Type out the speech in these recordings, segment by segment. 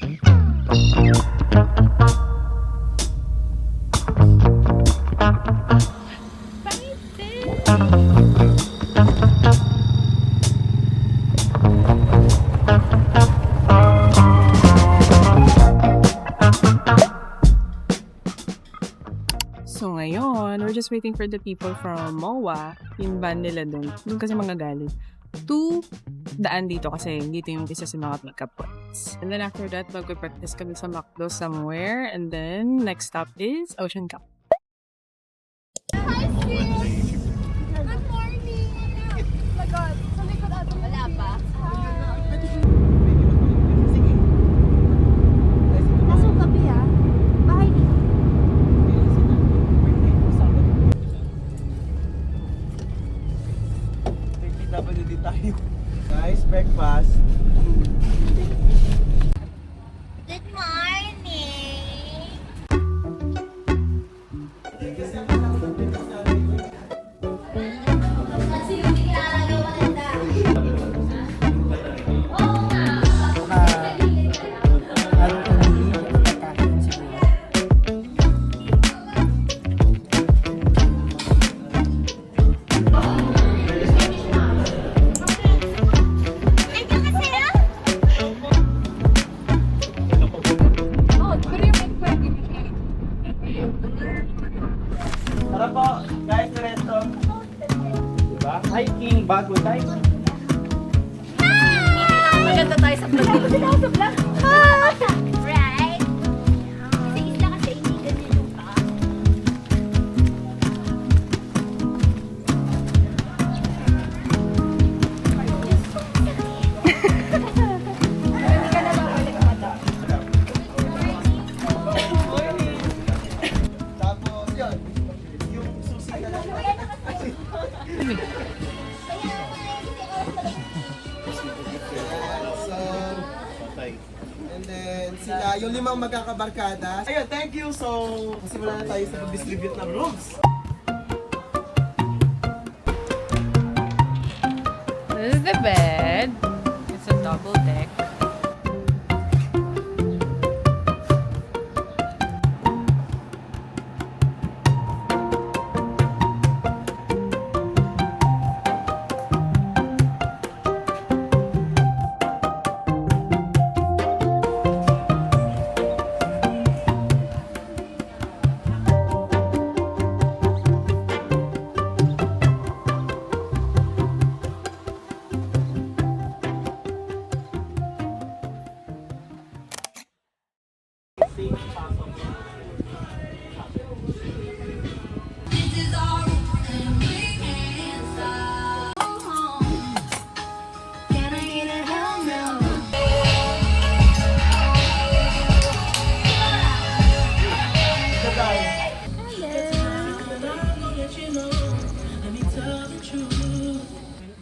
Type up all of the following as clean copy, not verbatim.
So ngayon, we're just waiting for the people from MOA, yung van nila dun kasi mga galing, to daan dito kasi dito yung isa sa mga pickup points. And then after that, mag-practice kami sa McDo somewhere, and then next stop is Ocean Cup. Hi, sis! Good morning! Oh my God, sa likod ato. Wala pa? Nasong kape ha? Bahay dito. PWD tayo. Guys, breakfast. Good morning! Tara po, guys, diretso. Diba? Hiking, bago tayo. Maganda tayo sa vlog. Maganda tayo sa vlog. Right? Sa isla kasi hindi ganito ka. Hindi ka na babalik mata. Tapos yun, yung susi na lang. So, and then sila, yung limang magkakabarkada. Ayun, thank you. So, simula na tayo sa pag-distribute ng rooms. This is the bed. It's a double deck.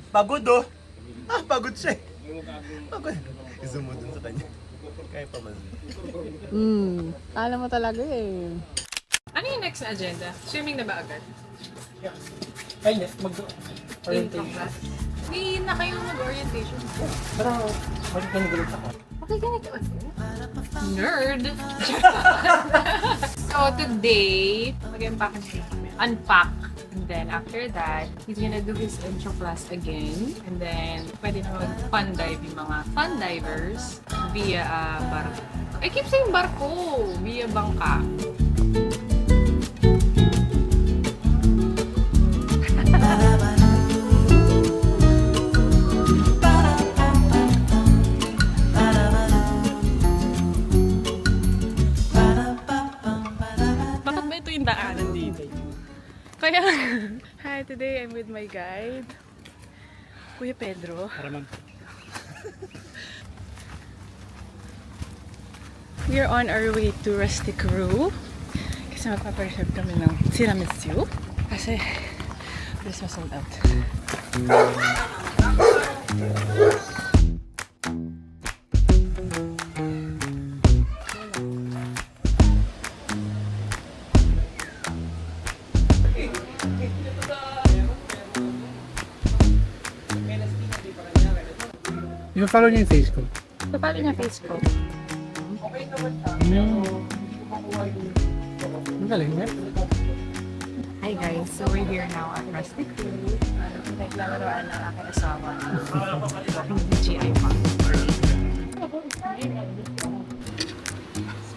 Pagod oh. Ah, pagod siya eh. Pagod. Zoom mo dun sa kanya. Kaya pa man. Alam mo talaga eh. Ano yung next na agenda? Swimming na ba agad? Ay, mag-orientation. Hindi na kayo mag-orientation. Parang, bakit ka nagulit ako? Makikinig ka ba? Nerd! So today, mag-unpack siya. Unpack. And then after that, he's gonna do his intro class again. And then, pwede na mag-fun dive yung mga fun divers via barko. I keep saying barko! Via bangka. Bakit ba ito yung daanan dito? Kaya, hi, today I'm with my guide, Kuya Pedro. We're on our way to Rustic Roo. Kasi magpapareserve kami ng tiramisu. Kasi, this was sold out. I-follow niyo yung face ko. So, paano niya face ko? Hi guys, so we're here now at Rustic Road. Naglalaroan ng aking asawa. Aking DJI pa.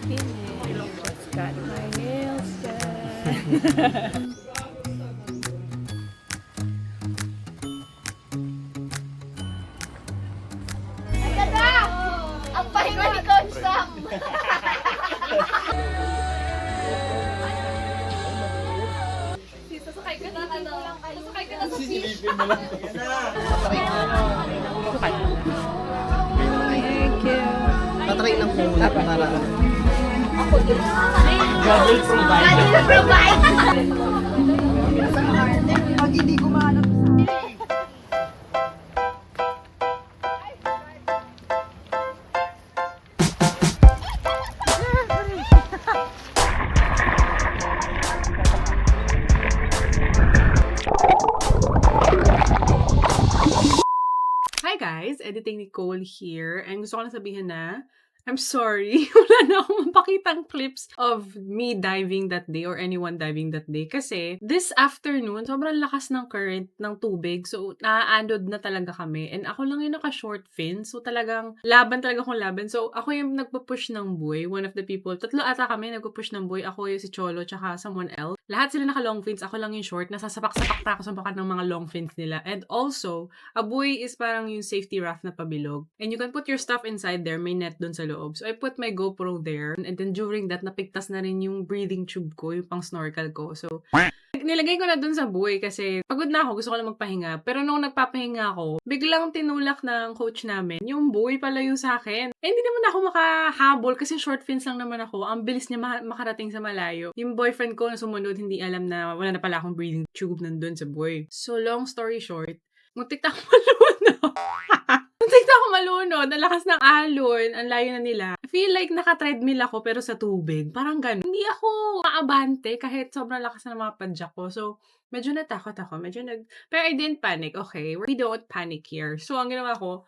Spinach, got my nails done. Ganda! Ang pahinga ni Coach Sam! Sasakay ka na, sasakay ka na sa fish. Yan na. Thank you. Tatry lang po muna para... God will provide. Pag hindi gumanap Hi guys! Editing Nicole here. And gusto ko lang sabihin na, I'm sorry. Wala na akong mapakitang clips of me diving that day or anyone diving that day. Kasi this afternoon, sobrang lakas ng current ng tubig. So, naaandod na talaga kami. And ako lang yung naka-short fin. So, talagang laban talaga akong laban. So, ako yung nagpa-push ng buoy. One of the people. Tatlo ata kami nagpa-push ng buoy. Ako yung si Cholo tsaka someone else. Lahat sila naka-long fins. Ako lang yung short. Nasasapak-sapak pa ako sa bakat ng mga long fins nila. And also, a buoy is parang yung safety raft na pabilog. And you can put your stuff inside there. May net dun sa loob. So, I put my GoPro there. And then, during that, napigtas na rin yung breathing tube ko, yung pang snorkel ko. So, nilagay ko na dun sa buoy kasi pagod na ako, gusto ko lang magpahinga. Pero nung nagpapahinga ako, biglang tinulak ng coach namin yung buoy palayo sa akin. Eh, hindi naman ako makahabol kasi short fins lang naman ako. Ang bilis niya makarating sa malayo. Yung boyfriend ko na sumunod, hindi alam na wala na pala akong breathing tube nandun sa buoy. So, long story short, muntik na ako malunod. Muntik na ako malunod. Ang lakas ng alon. Ang layo na nila. I feel like naka-treadmill ako pero sa tubig. Parang ganun. Hindi ako maabante kahit sobrang lakas na ng mga padyak ko. So, medyo natakot ako. Pero I didn't panic. Okay? We don't panic here. So, ang ginawa ko,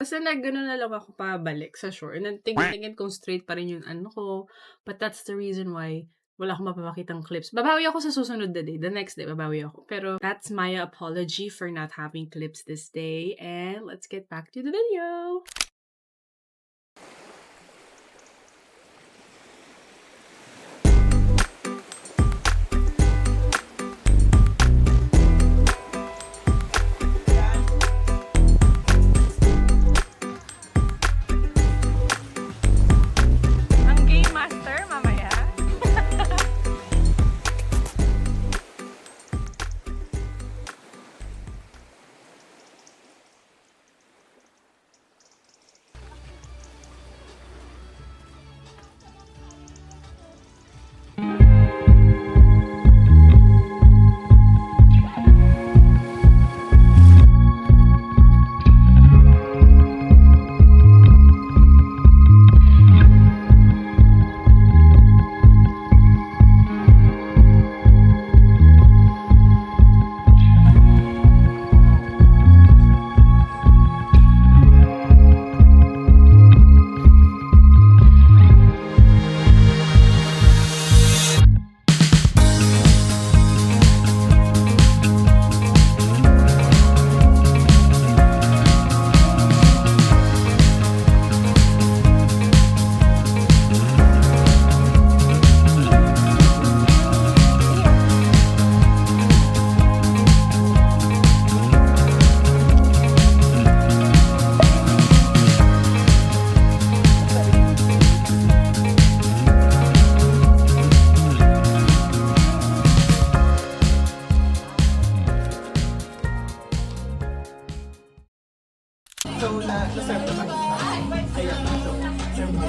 basta gano'n na lang ako pabalik sa shore. And then, tingin kung straight pa rin yung ano ko. But that's the reason why wala akong mapapakitang clips. Babawi ako sa susunod na day. The next day, babawi ako. Pero that's my apology for not having clips this day. And let's get back to the video. Ang game master, mamaya. So, na-serve naman. Ayan. So, serve mo.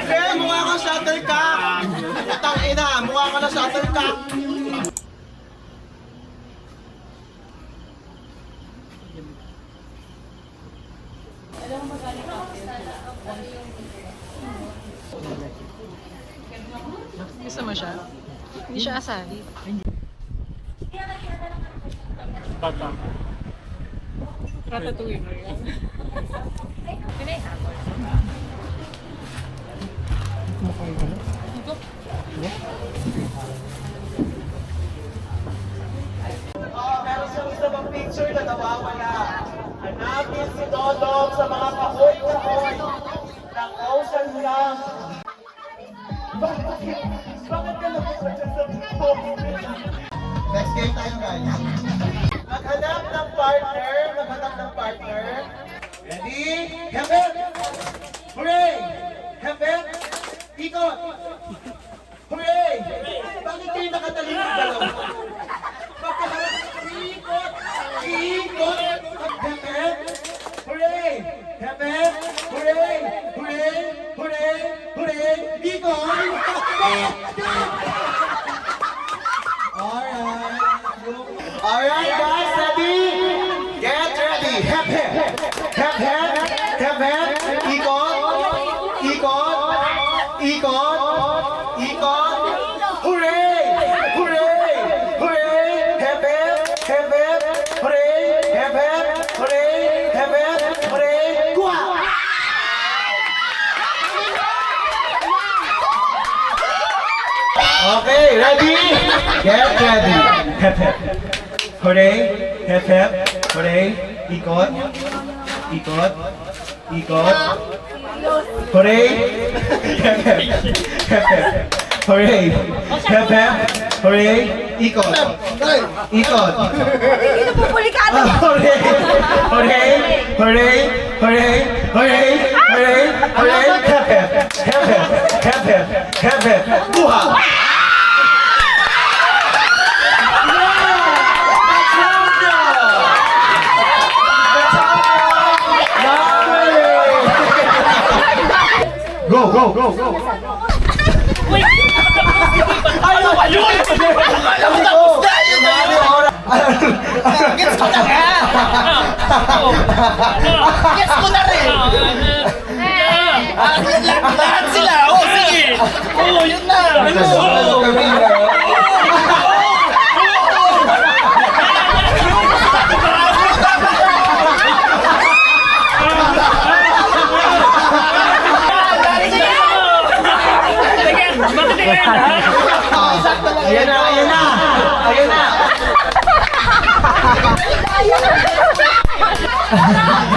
Eh, mukha ka shuttlecock! Utang ina, mukha ka na shuttlecock! Gusto mo siya? Hindi siya asali. Ratatouille mo yan. Meron siyang isa pang picture na nawawala. Hanapin si Dodong sa mga kahoy-kahoy ng ocean lang. Bakit ka napunta dyan sa Next game tayo, guys. Maghanap ng partner. Maghanap ng partner. Ready? Heaven! Hooray! Heaven! Ikot! Hooray! Bakit kayo nakatalimang dalawa? Pagkaharap, ikot! Ikot! Heaven! Hooray! Heaven! Hooray! Hooray! Hooray! Hooray! Ikot! Alright, guys, ready? Get ready! Hep, hep! Hep, hep! Hep, hep! Ikot! Ikot! Ikot! Ikot! Hooray! Hooray! Hooray! Hep, hep! Hep, hep! Hooray! Hep, hep! Hooray! Hep, hep! Hooray! Kuha! Okay, ready? Get ready. Hep hep. Hooray. Hep hep. Hooray. Ikot. Ikot. Ikot. Hooray. Hep hep. Hep hep. Hooray. Hep hep. Hooray. Ikot. Ikot. Hooray. Hooray. Hooray. Hooray. Hooray. Hooray. Hooray. Hep hep. Hep hep. Hep hep. Hep hep. Kuha. Go, go, go, go! Wait! Ayaw! Ayun! Alam mo tapos na! Gets ko na nga! Gets ko na rin! Lahat sila! Oo, sige! Oo, yun na! Ayan na, ayan na! Ayan na!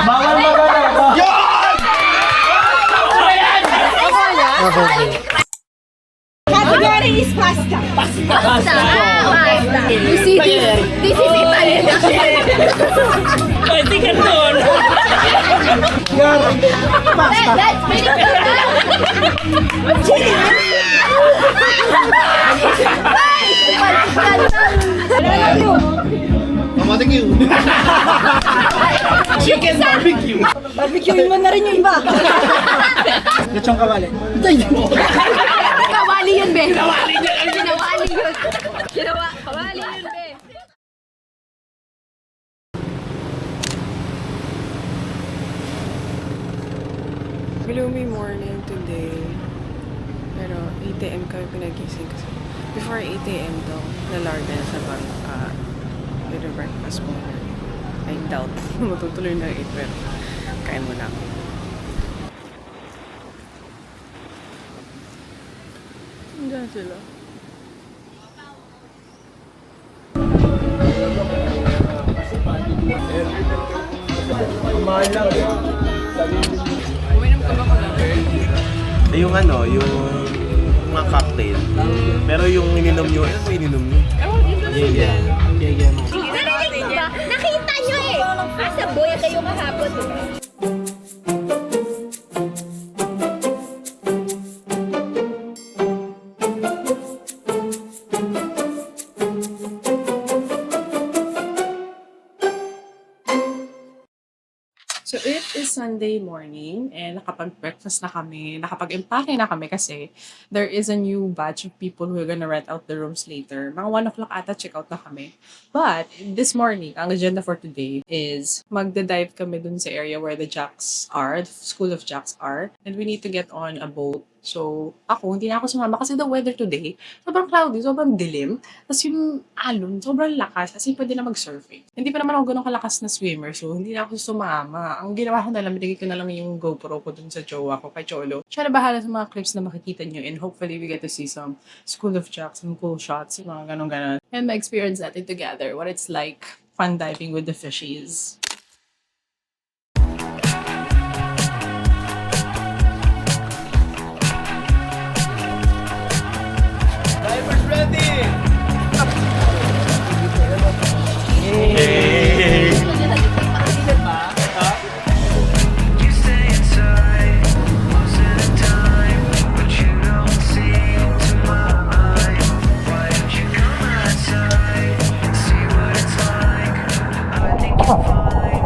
Bawal magana! Yun! Category is pasta. Pasta. Pasta. You see this is Italian. Pwede ka doon. That's Barbecue! Chicken barbecue. Barbecue mo na rin yung iba. Lechong kawali. Kawali yun, be. Nawali niya lang. Kinawali yun. Kawali yun, be. Gloomy morning today. Pero 8 a.m. kami pinagising kasi before 8 a.m. daw, nalarga na sa bangka with the breakfast muna. I doubt matutuloy na 8 pero kain mo lang. Diyan sila. Mahal lang. Uminom ka ba ko lang? Yung ano, yung mga cocktail. Pero yung ininom nyo, ano ba ininom nyo? Ewan, Indonesian. Yeah. Narinig mo ba? Nakita nyo eh. Asa boy kayo kahapon. So it is Sunday morning and nakapag-breakfast na kami, nakapag-empake na kami kasi there is a new batch of people who are gonna rent out the rooms later. Mga 1 o'clock ata check out na kami. But this morning, ang agenda for today is magda-dive kami dun sa area where the Jacks are, the School of Jacks are. And we need to get on a boat So, ako, hindi na ako sumama kasi the weather today, sobrang cloudy, sobrang dilim. Tapos yung alon, sobrang lakas. As in, pwede na mag-surfing. Hindi pa naman ako ganun kalakas na swimmer, so hindi na ako sumama. Ang ginawa ko na lang, binigay ko na lang yung GoPro ko dun sa jowa ko, kay Cholo. Siya na bahala sa mga clips na makikita nyo and hopefully we get to see some School of Jacks, some cool shots, mga ganun-ganun. And ma-experience natin together, what it's like fun diving with the fishies. Divers ready! You stay inside most of the time, but you don't seem to mind. Why don't you come outside and see what it's like? I think you'll find.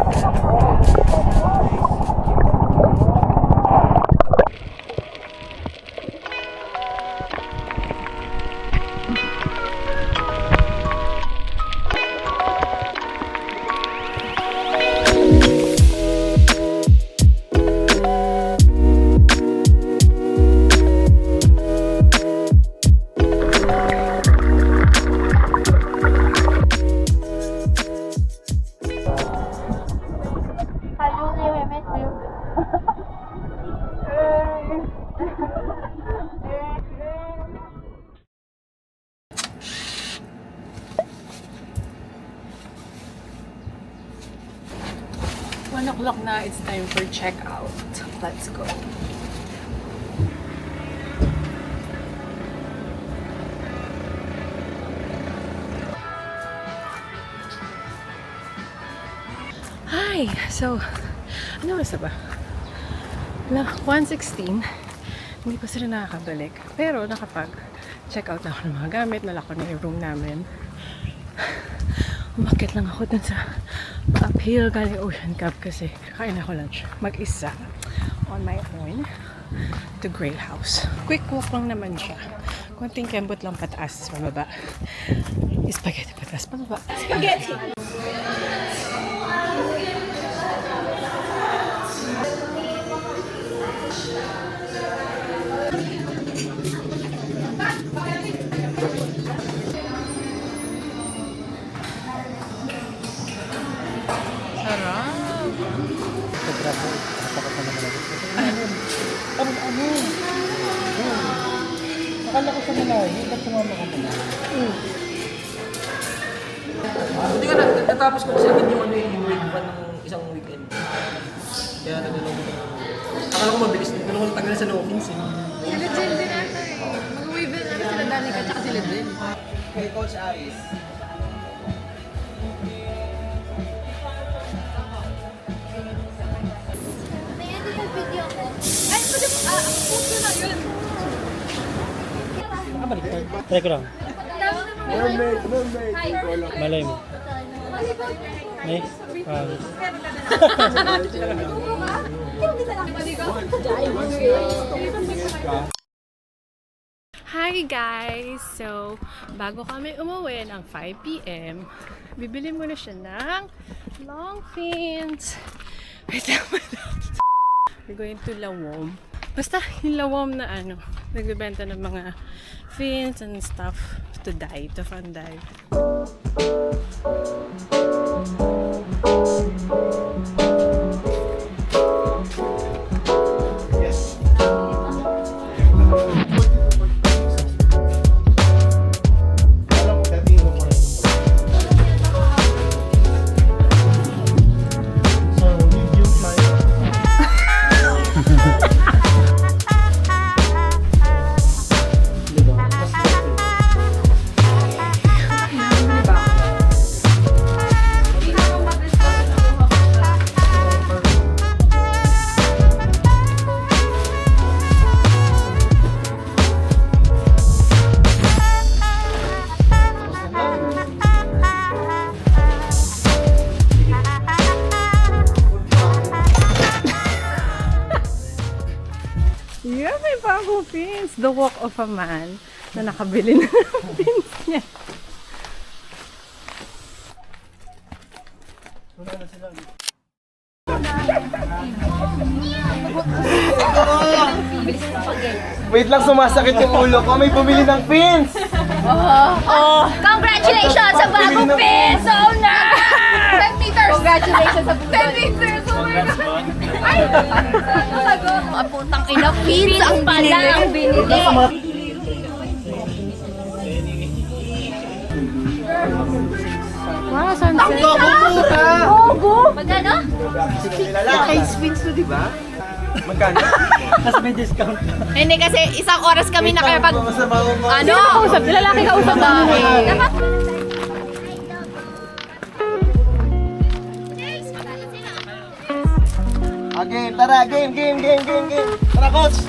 One o'clock na, it's time for check-out. Let's go. Hi! So, ano oras na ba? 1:16. Hindi pa sila nakakabalik. Pero nakapag-check out na ako ng mga gamit. Nalako na yung room namin. Umakit lang ako dun sa uphill galing Ocean Cup kasi kakain ako lunch. Mag-isa. On my own. The Grey House. Quick walk lang naman siya. Konting kembot lang pataas, pababa. Spaghetti pataas, pababa. Spaghetti! Akala ko sa malayo, ba't sumama ka pala? Hindi ka na, natapos ko kasi agad yung ano yung week pa ng isang weekend. Kaya nagano'n ko. Akala ko mabilis, nagano'n ko tagal sa Philippines eh. Sila Jill din ata eh. Mag-wave din ata sila Danica tsaka sila Jill. Kay Coach Aris. May edited video ko. Ay, pwede mo, post ko na yun. Try ko lang. Hi. Malay mo. May? Hi guys! So, bago kami umuwi ng 5 p.m., bibili muna siya ng long fins. Wait lang. We're going to Lawom. Basta yung Lawom na nagbebenta ng mga fins and stuff to dive, to fun dive. Yeah, may bagong pins. The walk of a man na nakabili na ng pins niya. Wait lang, sumasakit yung ulo ko. May bumili ng pins! Congratulations sa bagong pins! Oh na! 10 meters! Congratulations sa bagong 10 meters! Oh my God! Ay! Ang putang ina, pins ang pala ang binili. Wow, sunset. Gogo! Magkano? Lalaki spins to, di ba? Magkano? Tapos may discount. Hindi kasi isang oras kami nakapag... Masama mo. Ano? Kausap? Lalaki kausap namin. Dapat... Okay, tara, game. Tara, coach!